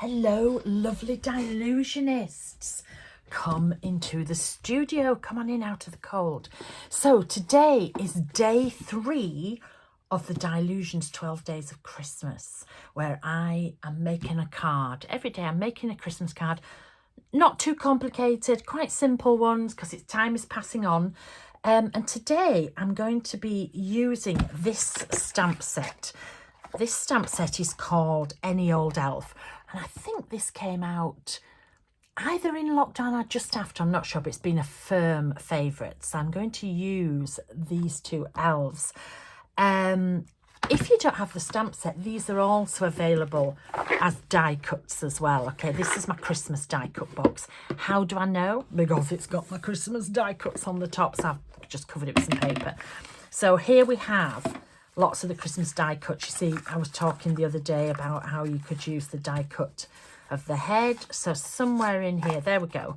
Hello, lovely Dylusionists. Come into the studio. Come on in out of the cold. So today is day 3 of the Dylusions 12 Days of Christmas, where I am making a card. Every day I'm making a Christmas card. Not too complicated, quite simple ones because its time is passing on. And today I'm going to be using this stamp set. This stamp set is called Any Old Elf. And I think this came out either in lockdown or just after, I'm not sure, but it's been a firm favourite. So I'm going to use these two elves. If you don't have the stamp set, these are also available as die cuts as well. Okay, this is my Christmas die cut box. How do I know? Because it's got my Christmas die cuts on the top, so I've just covered it with some paper. So here we have lots of the Christmas die cuts. You see, I was talking the other day about how you could use the die cut of the head. So somewhere in here, there we go.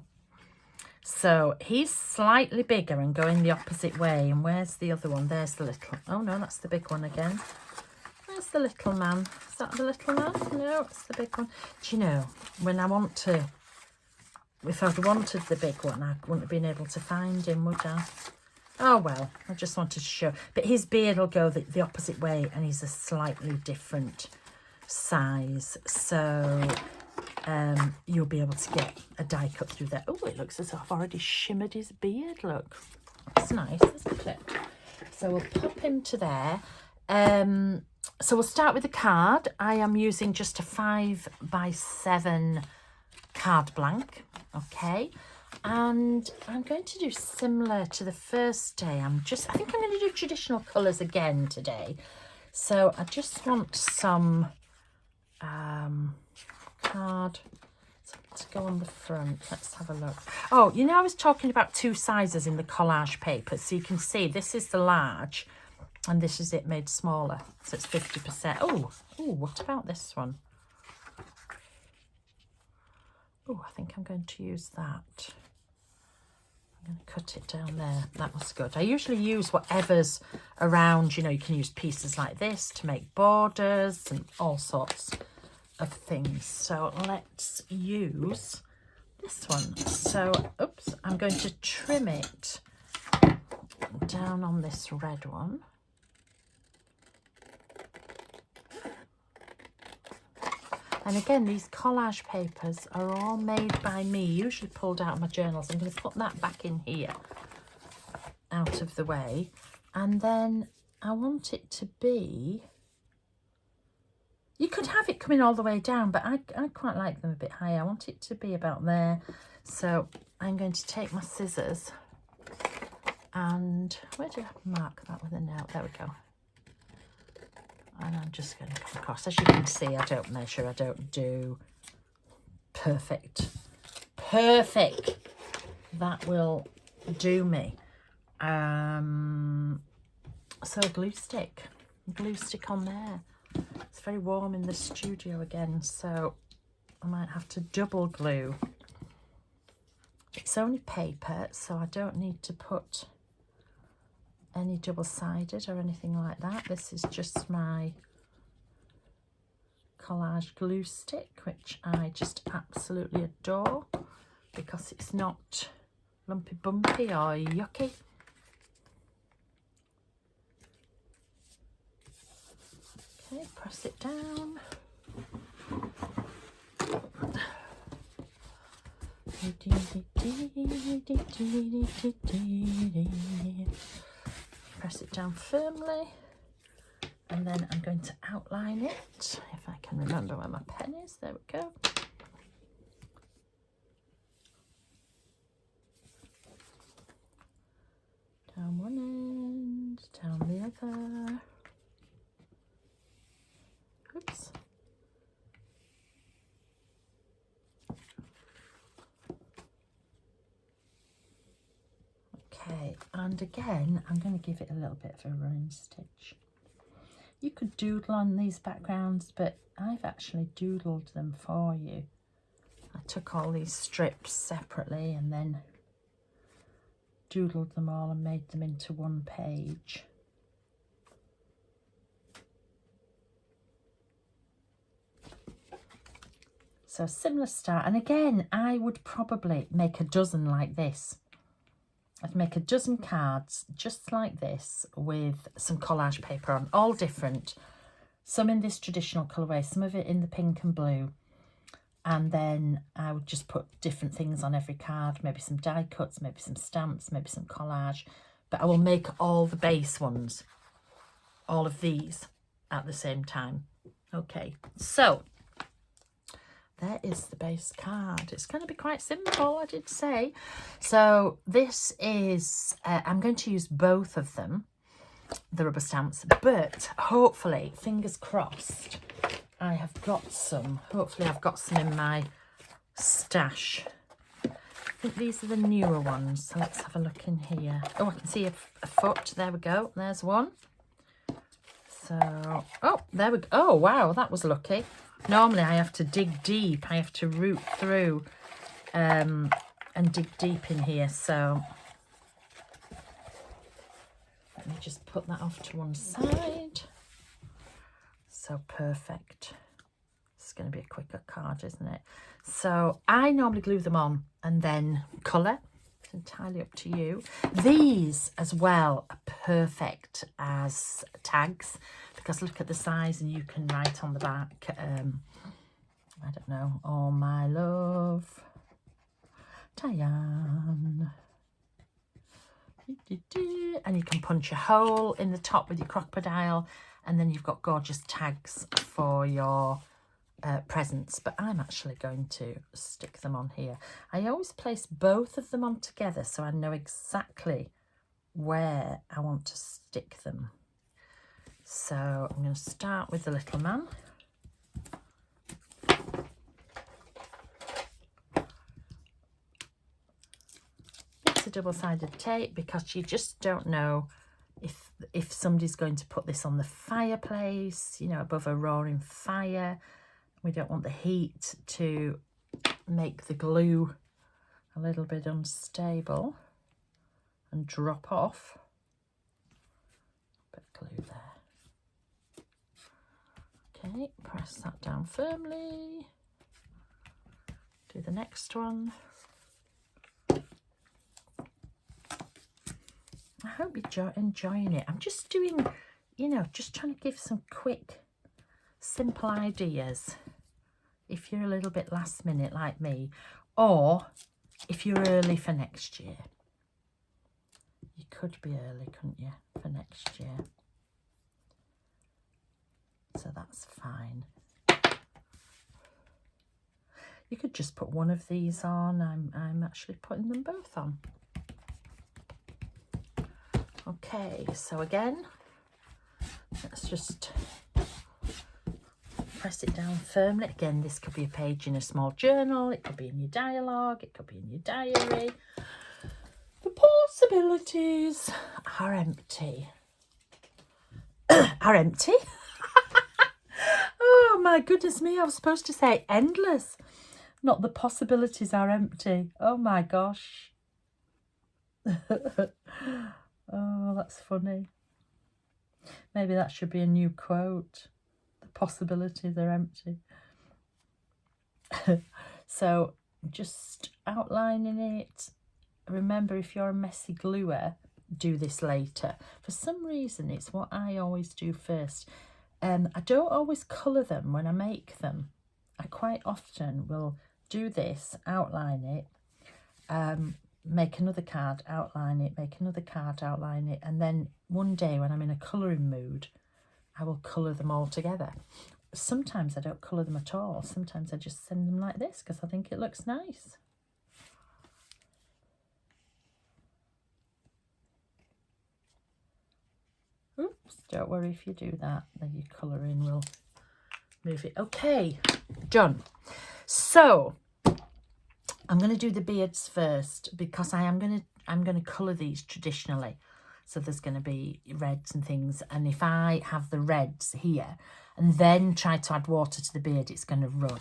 So he's slightly bigger and going the opposite way. And where's the other one? There's the little, oh no, that's the big one again. Where's the little man? Is that the little man? No, it's the big one. Do you know, when I want to, if I'd wanted the big one, I wouldn't have been able to find him, would I? Oh well, I just wanted to show. But his beard will go the opposite way and he's a slightly different size. So you'll be able to get a die cut through there. Oh, it looks as though I've already shimmered his beard. Look, that's nice, isn't it? So we'll pop him to there. So we'll start with the card. I am using just a 5x7 card blank. Okay, and I'm going to do similar to the first day. I think I'm going to do traditional colours again today. So I just want some card to go on the front. Let's have a look. Oh, you know, I was talking about 2 sizes in the collage paper. So you can see this is the large and this is it made smaller. So it's 50%. Oh, what about this one? Oh, I think I'm going to use that. I'm going to cut it down there. That was good. I usually use whatever's around. You know, you can use pieces like this to make borders and all sorts of things. So let's use this one. So, oops, I'm going to trim it down on this red one. And again, these collage papers are all made by me, usually pulled out of my journals. I'm going to put that back in here, out of the way. And then I want it to be, you could have it coming all the way down, but I quite like them a bit higher. I want it to be about there. So I'm going to take my scissors and, where do I mark that with a nail? There we go. And I'm just going to come across. As you can see, I don't measure, I don't do. Perfect. Perfect. That will do me. So glue stick on there. It's very warm in the studio again, so I might have to double glue. It's only paper, so I don't need to put any double-sided or anything like that. This is just my collage glue stick, which I just absolutely adore because it's not lumpy bumpy or yucky. Okay, press it down. Press it down firmly, and then I'm going to outline it, if I can remember where my pen is. There we go. Down one end, down the other. Oops. Okay, and again, I'm going to give it a little bit of a running stitch. You could doodle on these backgrounds, but I've actually doodled them for you. I took all these strips separately and then doodled them all and made them into one page. So a similar start. And again, I would probably make a dozen like this. I'd make a dozen cards just like this with some collage paper on, all different. Some in this traditional colourway, some of it in the pink and blue. And then I would just put different things on every card, maybe some die cuts, maybe some stamps, maybe some collage. But I will make all the base ones, all of these at the same time. Okay, so there is the base card. It's going to be quite simple, I did say. So this is, I'm going to use both of them, the rubber stamps, but hopefully, fingers crossed, I have got some. Hopefully I've got some in my stash. I think these are the newer ones. So let's have a look in here. Oh, I can see a foot. There we go. There's one. So, oh, there we go. Oh, wow, that was lucky. Normally I have to dig deep. I have to root through and dig deep in here. So let me just put that off to one side. So perfect. It's going to be a quicker card, isn't it? So I normally glue them on and then colour. It's entirely up to you. These as well are perfect as tags because look at the size and you can write on the back, I don't know, oh my love, Diane. And you can punch a hole in the top with your crocodile, and then you've got gorgeous tags for your presents. But I'm actually going to stick them on here. I always place both of them on together so I know exactly where I want to stick them. So I'm going to start with the little man. It's a double-sided tape because you just don't know if somebody's going to put this on the fireplace, you know, above a roaring fire. We don't want the heat to make the glue a little bit unstable and drop off. Bit of glue there. Okay, press that down firmly. Do the next one. I hope you're enjoying it. I'm just doing, you know, just trying to give some quick, simple ideas. If you're a little bit last minute like me, or if you're early for next year. You could be early, couldn't you, for next year? So that's fine. You could just put one of these on. I'm actually putting them both on. Okay, so again, let's just press it down firmly. Again, this could be a page in a small journal. It could be in your dialogue. It could be in your diary. The possibilities are empty. Are empty? Oh my goodness me, I was supposed to say endless. Not the possibilities are empty. Oh my gosh. Oh, that's funny. Maybe that should be a new quote. The possibilities are empty. So just outlining it. Remember, if you're a messy gluer, do this later. For some reason, it's what I always do first. I don't always colour them when I make them. I quite often will do this, outline it, make another card, outline it, make another card, outline it, and then one day when I'm in a colouring mood, I will colour them all together. Sometimes I don't colour them at all. Sometimes I just send them like this because I think it looks nice. Oops, don't worry if you do that, then your colouring will move it. Okay, done. So I'm going to do the beards first because I'm going to colour these traditionally. So there's going to be reds and things, and if I have the reds here and then try to add water to the beard, it's going to run.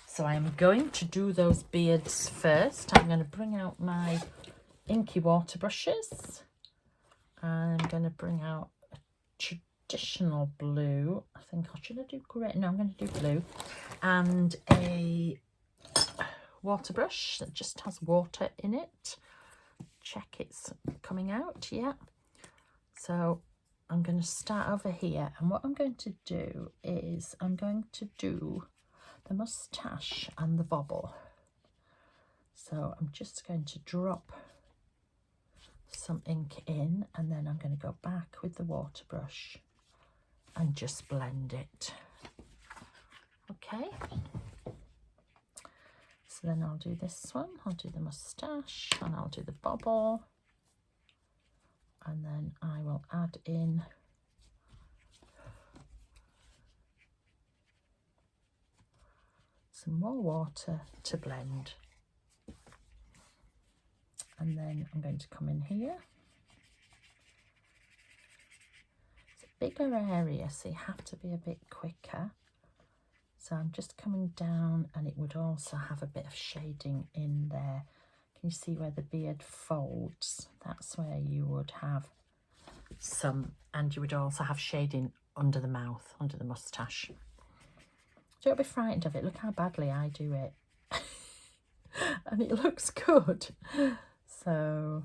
So I'm going to do those beards first. I'm going to bring out my inky water brushes. I'm going to bring out a traditional blue. I think, should I do grey? No, I'm going to do blue. And a water brush that just has water in it. Check it's coming out, yeah. So I'm going to start over here, and what I'm going to do is I'm going to do the moustache and the bobble. So I'm just going to drop some ink in, and then I'm going to go back with the water brush and just blend it. Okay. So then I'll do this one, I'll do the moustache, and I'll do the bobble. And then I will add in some more water to blend. And then I'm going to come in here. It's a bigger area, so you have to be a bit quicker. So I'm just coming down, and it would also have a bit of shading in there. Can you see where the beard folds? That's where you would have some, and you would also have shading under the mouth, under the moustache. Don't be frightened of it. Look how badly I do it. And it looks good. So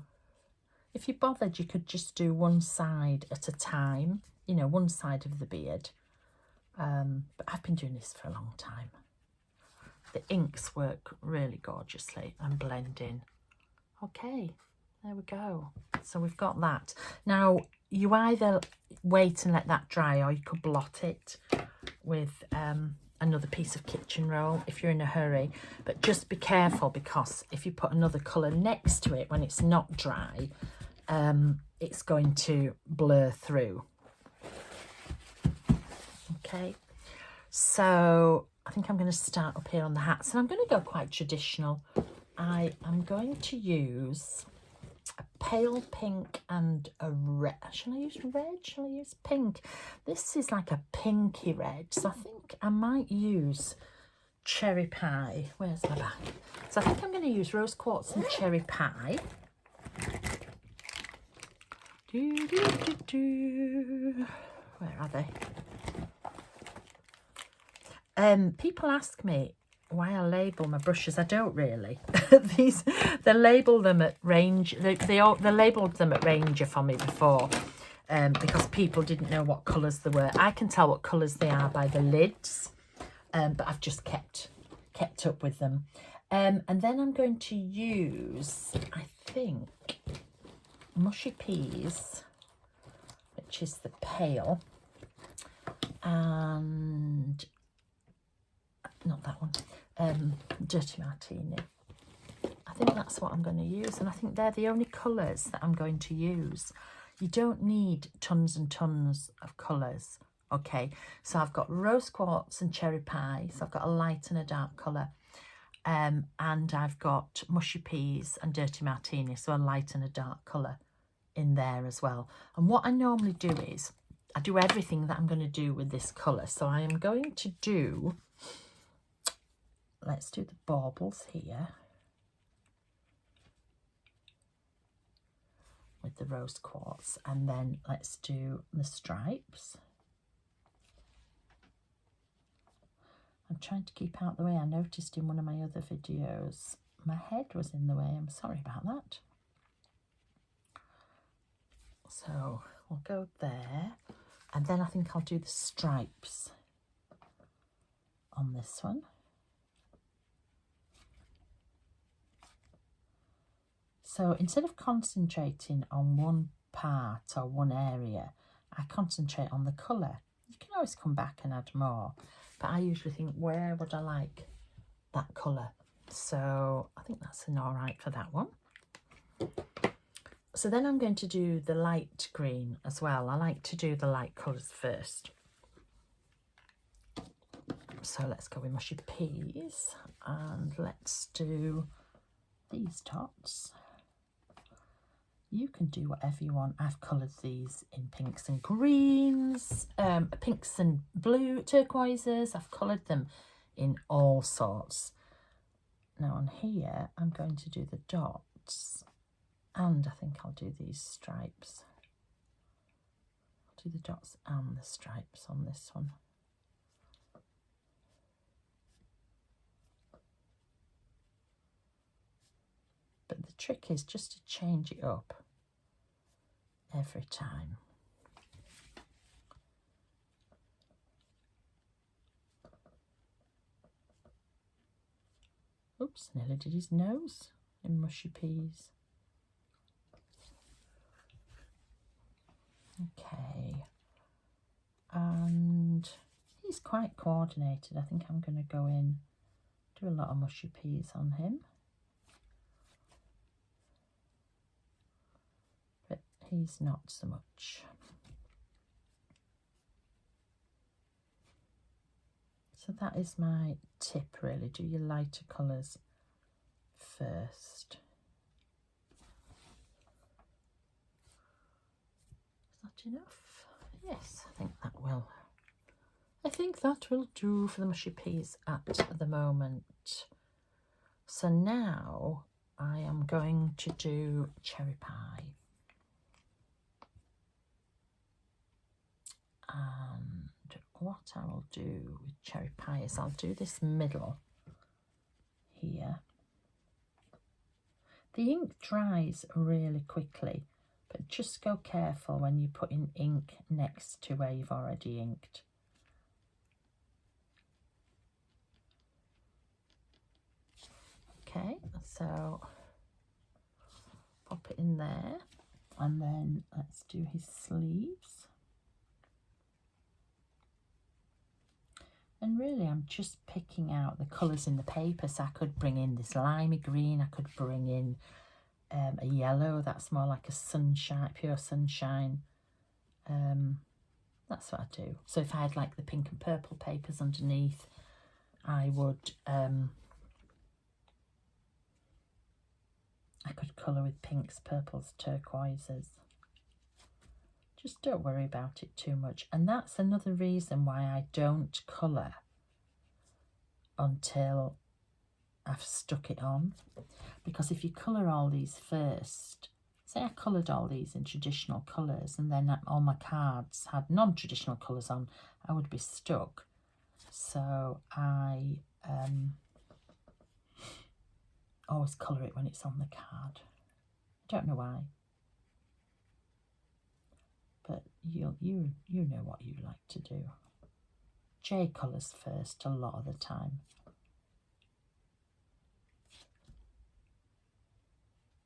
if you're bothered, you could just do one side at a time, you know, one side of the beard. But I've been doing this for a long time. The inks work really gorgeously and blend in. Okay, there we go. So we've got that. Now, you either wait and let that dry, or you could blot it with another piece of kitchen roll if you're in a hurry. But just be careful, because if you put another colour next to it when it's not dry, it's going to blur through. Okay, so I think I'm going to start up here on the hats, and I'm going to go quite traditional. I am going to use a pale pink and a red. Shall I use red? Shall I use pink? This is like a pinky red, so I think I might use cherry pie. Where's my bag? So I think I'm going to use rose quartz and cherry pie. Where are they? People ask me why I label my brushes. I don't really. They label them at range. They labelled them at Ranger for me before, because people didn't know what colours they were. I can tell what colours they are by the lids, but I've just kept up with them. And then I'm going to use, I think, Mushy Peas, which is the pale, and not that one, Dirty Martini. I think that's what I'm going to use, and I think they're the only colours that I'm going to use. You don't need tons and tons of colours, okay? So I've got rose quartz and cherry pie, so I've got a light and a dark colour, and I've got Mushy Peas and Dirty Martini, so a light and a dark colour in there as well. And what I normally do is I do everything that I'm going to do with this colour. So I am going to do, let's do the baubles here with the rose quartz, and then let's do the stripes. I'm trying to keep out the way. I noticed in one of my other videos my head was in the way. I'm sorry about that. So we'll go there, and then I think I'll do the stripes on this one. So instead of concentrating on one part or one area, I concentrate on the colour. You can always come back and add more, but I usually think, where would I like that colour? So I think that's an all right for that one. So then I'm going to do the light green as well. I like to do the light colours first. So let's go with Mushy Peas, and let's do these dots. You can do whatever you want. I've coloured these in pinks and greens, pinks and blue turquoises. I've coloured them in all sorts. Now on here, I'm going to do the dots, and I think I'll do these stripes. I'll do the dots and the stripes on this one. trick is just to change it up every time. Oops, nearly did his nose in mushy peas. Okay, and he's quite coordinated. I think I'm going to go in, do a lot of mushy peas on him. But he's not so much. So that is my tip, really. Do your lighter colours first. Is that enough? Yes, I think that will. I think that will do for the mushy peas at the moment. So now I am going to do cherry pie. And what I will do with cherry pie is I'll do this middle here. The ink dries really quickly, but just go careful when you put in ink next to where you've already inked. Okay, so pop it in there, and then let's do his sleeves. And really I'm just picking out the colours in the paper, so I could bring in this limey green, I could bring in a yellow that's more like a sunshine, pure sunshine. That's what I do. So if I had like the pink and purple papers underneath, I would I could colour with pinks, purples, turquoises. Just don't worry about it too much. And that's another reason why I don't colour until I've stuck it on. Because if you colour all these first, say I coloured all these in traditional colours and then all my cards had non-traditional colours on, I would be stuck. So I always colour it when it's on the card. I don't know why. But you know what you like to do. J colours first a lot of the time.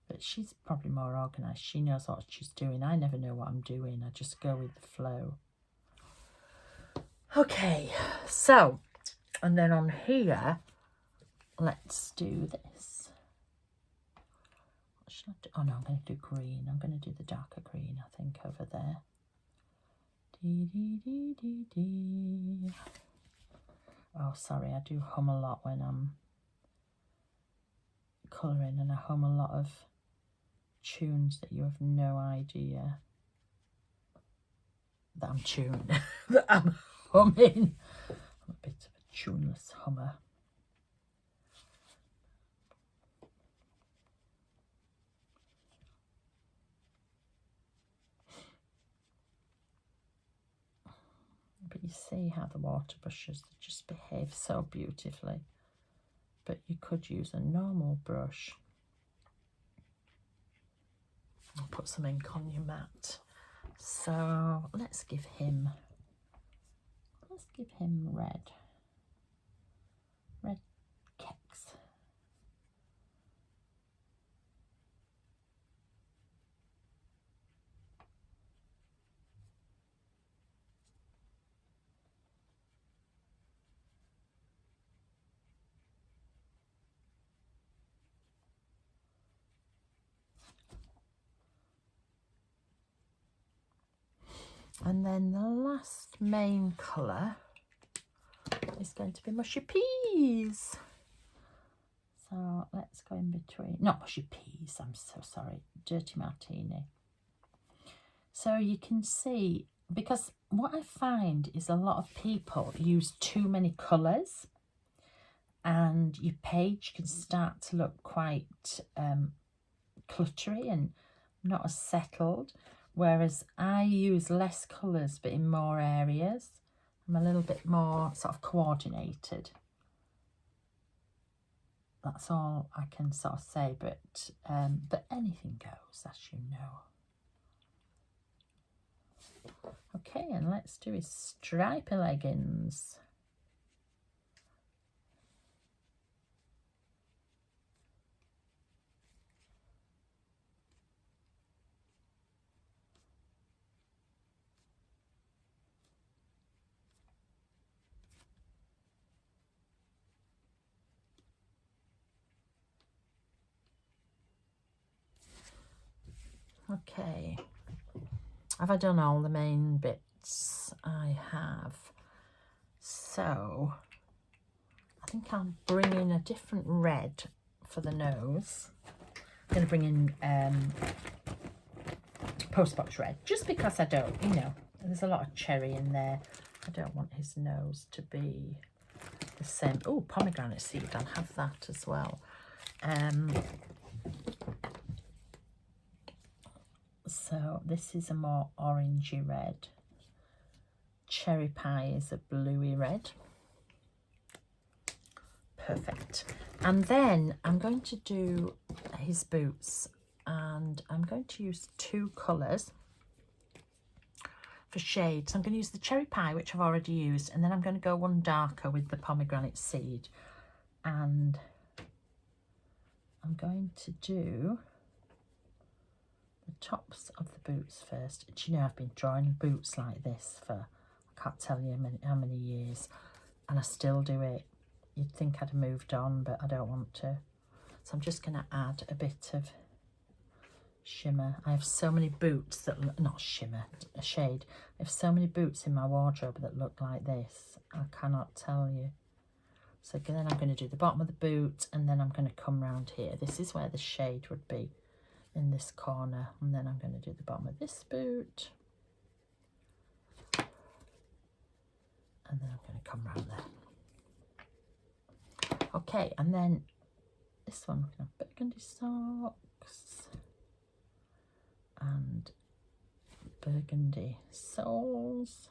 But she's probably more organised. She knows what she's doing. I never know what I'm doing. I just go with the flow. Okay, so, and then on here, let's do this. What should I do? Oh no, I'm going to do green. I'm going to do the darker green, I think, over there. Dee, dee, dee, dee, dee. Oh, sorry, I do hum a lot when I'm colouring, and I hum a lot of tunes that you have no idea that I'm tuning, that I'm humming. I'm a bit of a tuneless hummer. But you see how the water brushes, they just behave so beautifully. But you could use a normal brush. I'll put some ink on your mat. So let's give him red kecks. And then the last main colour is going to be mushy peas. So let's go in between, not mushy peas, I'm so sorry, dirty martini. So you can see, because what I find is a lot of people use too many colours and your page can start to look quite cluttery and not as settled. Whereas I use less colours but in more areas. I'm a little bit more sort of coordinated. That's all I can sort of say, but anything goes, as you know. Okay, and let's do his stripy leggings. Okay, have I done all the main bits? I have. So I think I'll bring in a different red for the nose. I'm going to bring in Postbox red, just because I don't, you know, there's a lot of cherry in there. I don't want his nose to be the same. Oh, pomegranate seed, I'll have that as well. So this is a more orangey red. Cherry pie is a bluey red. Perfect. And then I'm going to do his boots, and I'm going to use two colours for shades. I'm going to use the cherry pie, which I've already used, and then I'm going to go one darker with the pomegranate seed. And I'm going to do the tops of the boots first. Do you know, I've been drawing boots like this for, I can't tell you how many years, and I still do it. You'd think I'd have moved on, but I don't want to. So I'm just going to add a bit of shimmer. I have so many boots that, not shimmer, a shade. I have so many boots in my wardrobe that look like this. I cannot tell you. So then I'm going to do the bottom of the boot, and then I'm going to come round here. This is where the shade would be, in this corner. And then I'm going to do the bottom of this boot. And then I'm going to come round there. Okay, and then this one, we're going to have burgundy socks and burgundy soles.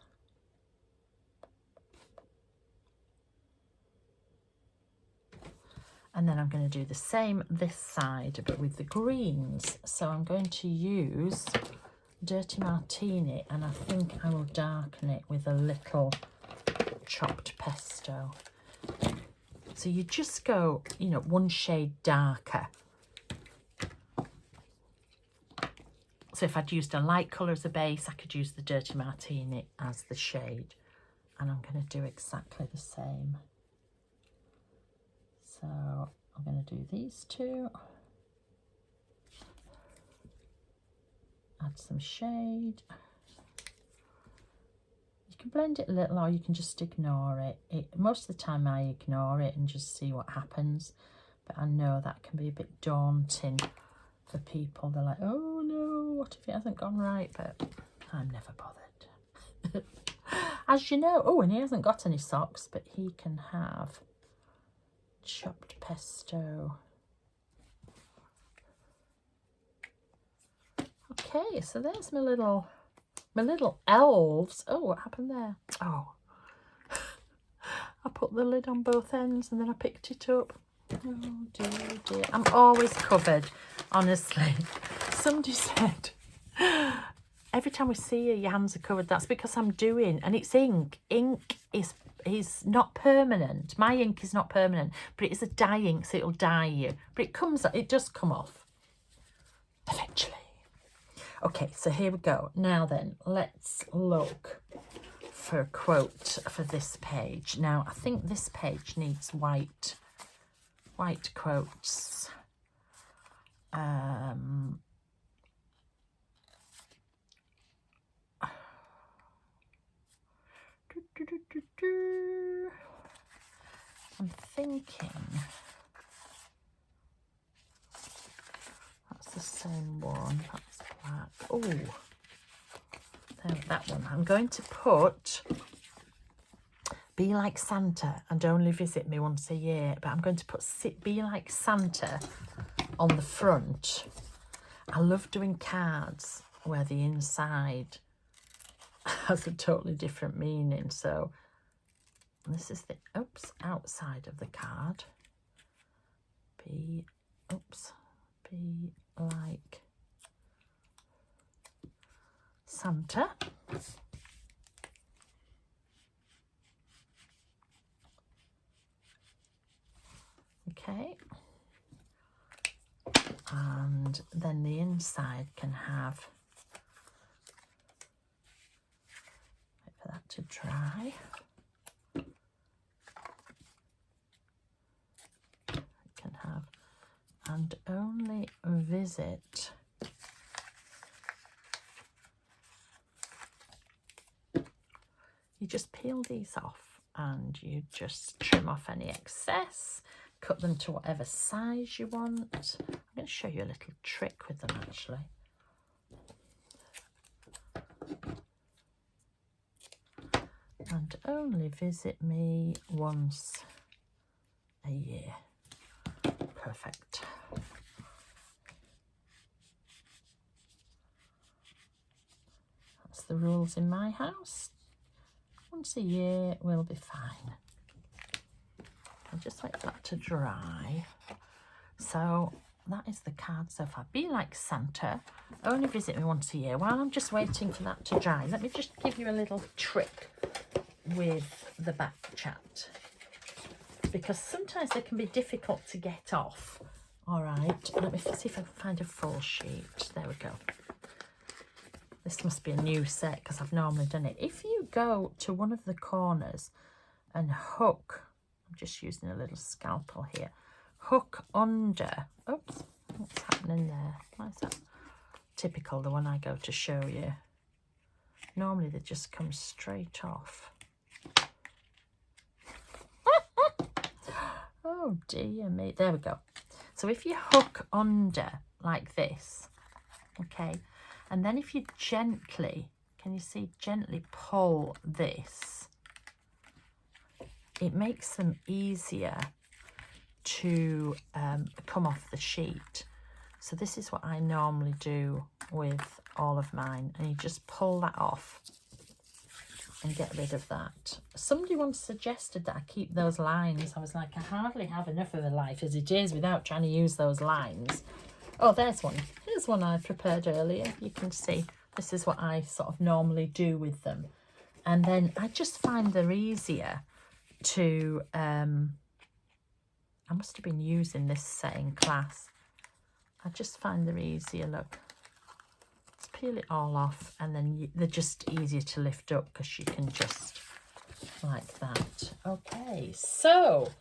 And then I'm going to do the same this side, but with the greens. So I'm going to use Dirty Martini, and I think I will darken it with a little chopped pesto. So you just go, you know, one shade darker. So if I'd used a light colour as a base, I could use the Dirty Martini as the shade. And I'm going to do exactly the same. So I'm going to do these two. Add some shade. You can blend it a little, or you can just ignore it. Most of the time I ignore it and just see what happens. But I know that can be a bit daunting for people. They're like, oh no, what if it hasn't gone right? But I'm never bothered. As you know, oh, and he hasn't got any socks, but he can have chopped pesto. Okay, so there's my little elves. Oh, what happened there? Oh, I put the lid on both ends and then I picked it up. Oh dear, dear. I'm always covered, honestly. Somebody said, every time we see you, your hands are covered. That's because I'm doing, and it's ink. Ink is not permanent. My ink is not permanent, but it is a dye ink, so it'll dye you. But it does come off eventually. Okay, so here we go. Now then, let's look for a quote for this page. Now, I think this page needs white quotes. I'm thinking that's the same one. That's black. Oh, that one. I'm going to put be like Santa and only visit me once a year, but I'm going to put be like Santa on the front. I love doing cards where the inside has a totally different meaning. So this is the outside of the card. Be like Santa. Okay. And then the inside can have, wait for that to dry. It can have, and only visit you just peel these off and you just trim off any excess, cut them to whatever size you want. I'm going to show you a little trick with them actually. And only visit me once a year. Perfect. That's the rules in my house. Once a year will be fine. I'll just wait for that to dry. So that is the card so far. Be like Santa, only visit me once a year. While I'm just waiting for that to dry, let me just give you a little trick with the back chat, because sometimes they can be difficult to get off. All right, let me see if I can find a full sheet. There we go. This must be a new set because I've normally done it. If you go to one of the corners and hook, I'm just using a little scalpel here, hook under, oops, what's happening there? Why is that? Typical, the one I go to show you. Normally they just come straight off. Oh dear me, there we go. So if you hook under like this, okay, and then if you gently, can you see, gently pull this, it makes them easier to come off the sheet. So this is what I normally do with all of mine, and you just pull that off and get rid of that. Somebody once suggested that I keep those lines. I was like, I hardly have enough of a life as it is without trying to use those lines. Oh, there's one. Here's one I prepared earlier. You can see this is what I sort of normally do with them. And then I just find they're easier to, I must have been using this set in class. I just find they're easier, look. Let's peel it all off, and then they're just easier to lift up because you can just like that. Okay, so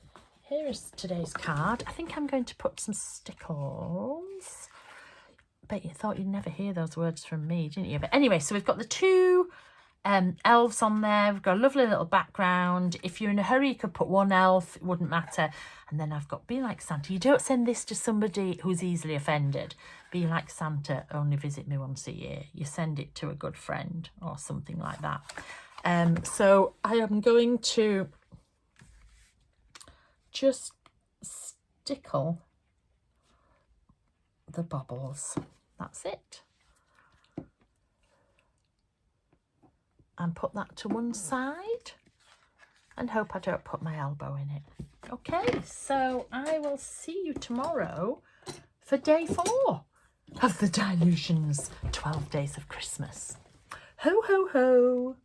here is today's card. I think I'm going to put some stickles. Bet you thought you'd never hear those words from me, didn't you? But anyway, so we've got the two elves on there. We've got a lovely little background. If you're in a hurry, you could put one elf, it wouldn't matter. And then I've got Be Like Santa. You don't send this to somebody who's easily offended. Be like Santa, only visit me once a year. You send it to a good friend or something like that. So I am going to just stickle the bubbles. That's it. And put that to one side and hope I don't put my elbow in it. Okay, so I will see you tomorrow for day 4 of the Dylusions 12 Days of Christmas. Ho, ho, ho.